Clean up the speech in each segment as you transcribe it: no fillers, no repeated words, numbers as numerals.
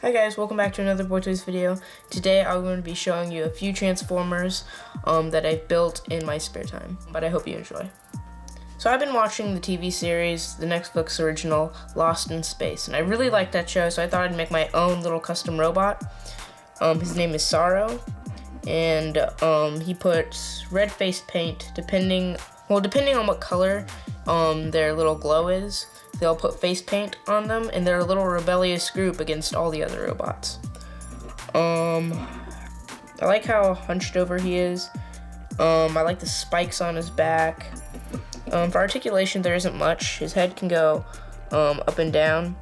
Hi guys, welcome back to another Toyz video. Today I'm going to be showing you a few Transformers that I've built in my spare time, but I hope you enjoy. So I've been watching the TV series, the Netflix original, Lost in Space, and I really liked that show, so I thought I'd make my own little custom robot. His name is Sorrow, and he puts red face paint depending on what color their little glow is. They'll put face paint on them, and they're a little rebellious group against all the other robots. I like how hunched over he is. I like the spikes on his back. For articulation, there isn't much. His head can go up and down.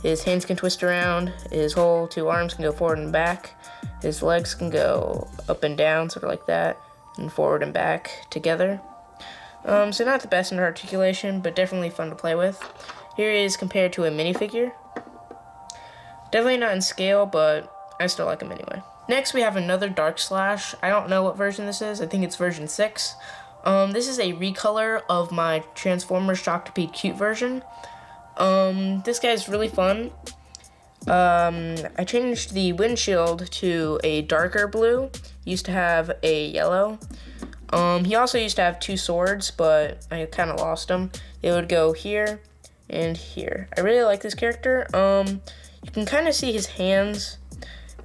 His hands can twist around. His whole two arms can go forward and back. His legs can go up and down, sort of like that, and forward and back together. So not the best in articulation, but definitely fun to play with. Here he is compared to a minifigure. Definitely not in scale, but I still like him anyway. Next, we have another Dark Slash. I don't know what version this is. I think it's version 6. This is a recolor of my Transformers Shocktopede Cute version. This guy's really fun. I changed the windshield to a darker blue. He used to have a yellow. He also used to have two swords, but I kind of lost them. They would go here and here. I really like this character. You can kind of see his hands,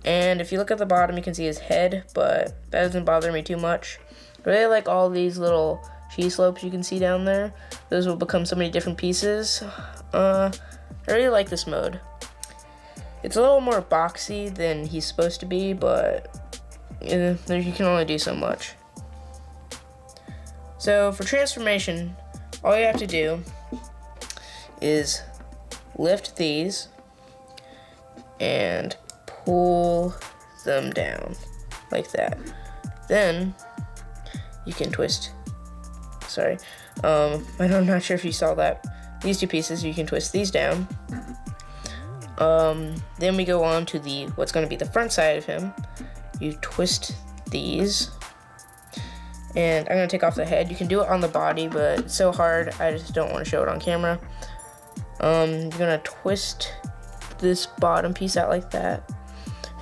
and if you look at the bottom, you can see his head, but that doesn't bother me too much. I really like all these little cheese slopes you can see down there. Those will become so many different pieces. I really like this mode. It's a little more boxy than he's supposed to be, but you can only do so much. So for transformation, all you have to do is lift these and pull them down like that. Then you can twist. Sorry, I'm not sure if you saw that. These two pieces, you can twist these down. Then we go on to what's going to be the front side of him. You twist these. And I'm going to take off the head. You can do it on the body, but it's so hard, I just don't want to show it on camera. You're going to twist this bottom piece out like that.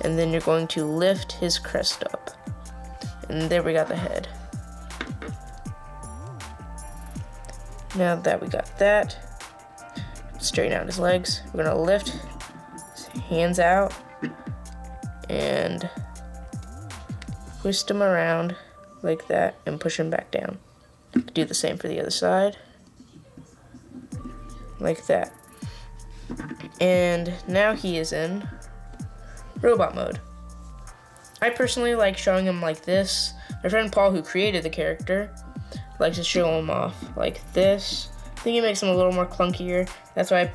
And then you're going to lift his crest up. And there we got the head. Now that we got that, straighten out his legs. We're going to lift his hands out and twist him around like that and push him back down. Do the same for the other side. Like that. And now he is in robot mode. I personally like showing him like this. My friend Paul, who created the character, likes to show him off like this. I think it makes him a little more clunkier. That's why I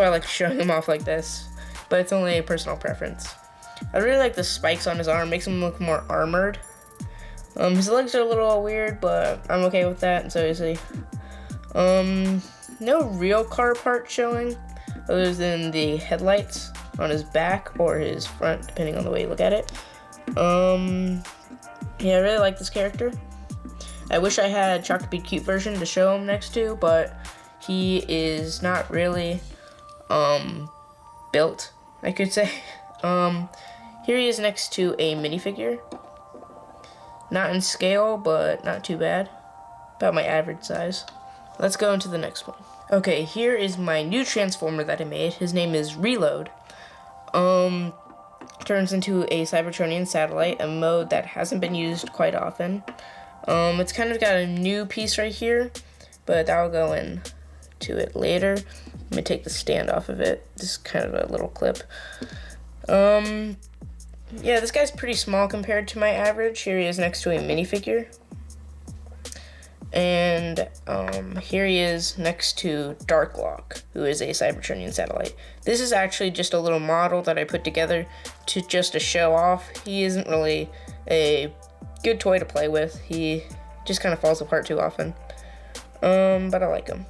like showing him off like this. But it's only a personal preference. I really like the spikes on his arm, makes him look more armored. His legs are a little weird, but I'm okay with that, and so you see. No real car part showing, other than the headlights on his back or his front, depending on the way you look at it. Yeah, I really like this character. I wish I had Shocktopede Cute version to show him next to, but he is not really, built, I could say. Here he is next to a minifigure. Not in scale, but not too bad. About my average size. Let's go into the next one. Okay, here is my new Transformer that I made. His name is Reload. Turns into a Cybertronian satellite, a mode that hasn't been used quite often. It's kind of got a new piece right here, but that will go into it later. Let me take the stand off of it. This is kind of a little clip. Yeah, this guy's pretty small compared to my average. Here he is next to a minifigure. And here he is next to Darklock, who is a Cybertronian satellite. This is actually just a little model that I put together to show off. He isn't really a good toy to play with. He just kind of falls apart too often. But I like him.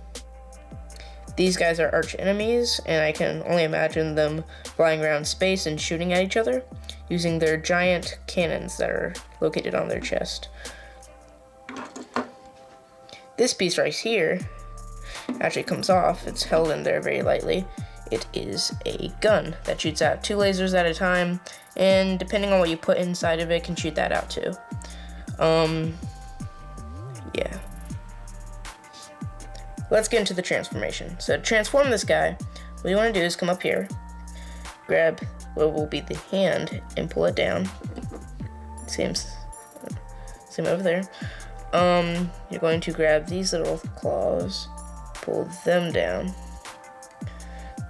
These guys are arch enemies, and I can only imagine them flying around space and shooting at each other using their giant cannons that are located on their chest. This piece right here actually comes off. It's held in there very lightly. it is a gun that shoots out 2 lasers at a time, and depending on what you put inside of it, can shoot that out too. Yeah. Let's get into the transformation. So to transform this guy, what you want to do is come up here, grab what will be the hand, and pull it down. Same over there. You're going to grab these little claws, pull them down.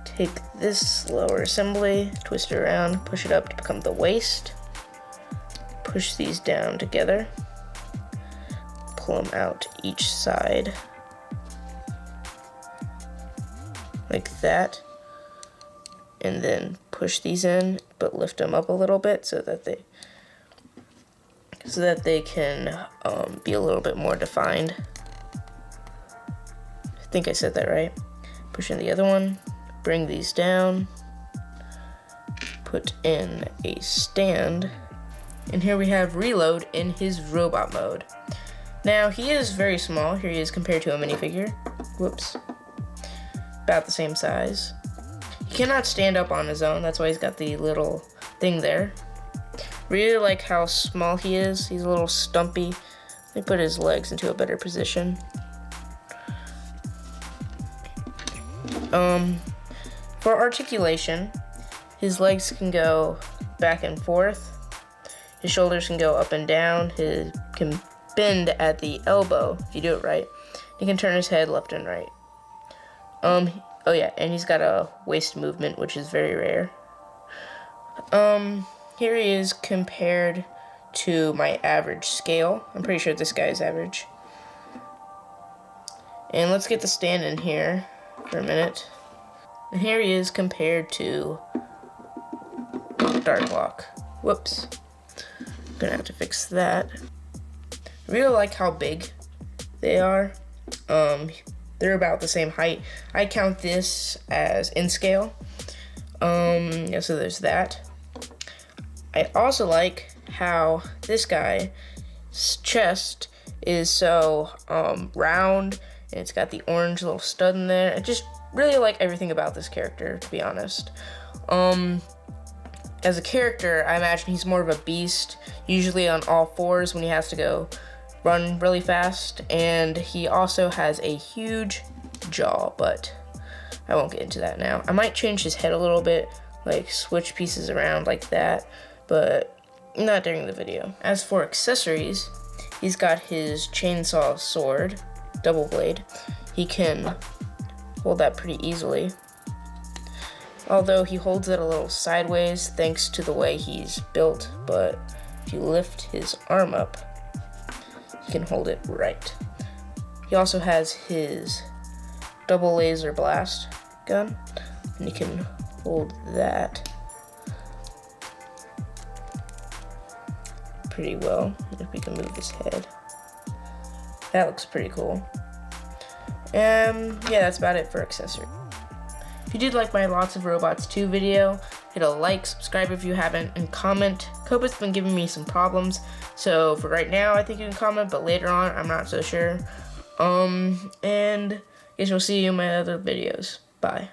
Take this lower assembly, twist it around, push it up to become the waist. Push these down together. Pull them out each side. Like that. And then push these in, but lift them up a little bit so that they can be a little bit more defined. I think I said that right. Push in the other one. Bring these down, put in a stand, and here we have Reload in his robot mode. Now, he is very small. Here he is compared to a minifigure. Whoops. About the same size. He cannot stand up on his own, that's why he's got the little thing there. Really like how small he is. He's a little stumpy. Let me put his legs into a better position. For articulation, his legs can go back and forth. His shoulders can go up and down. He can bend at the elbow if you do it right. He can turn his head left and right. Oh yeah, and he's got a waist movement, which is very rare. Here he is compared to my average scale. I'm pretty sure this guy is average. And let's get the stand in here for a minute. And here he is compared to Darklock. Whoops. Gonna have to fix that. I really like how big they are. They're about the same height. I count this as in scale. Yeah, so there's that. I also like how this guy's chest is so round, and it's got the orange little stud in there. I just really like everything about this character, to be honest. As a character, I imagine he's more of a beast, usually on all fours when he has to go run really fast, and he also has a huge jaw, but I won't get into that now. I might change his head a little bit, like switch pieces around like that, but not during the video. As for accessories, he's got his chainsaw sword, double blade. He can hold that pretty easily, although he holds it a little sideways thanks to the way he's built, but if you lift his arm up, he can hold it right. He also has his double laser blast gun, and he can hold that pretty well. If we can move his head, that looks pretty cool. Yeah, that's about it for accessories. If you did like my Lots of Robots 2 video, hit a like, subscribe if you haven't, and comment. Copa's been giving me some problems, so for right now I think you can comment, but later on I'm not so sure. And I guess we'll see you in my other videos. Bye.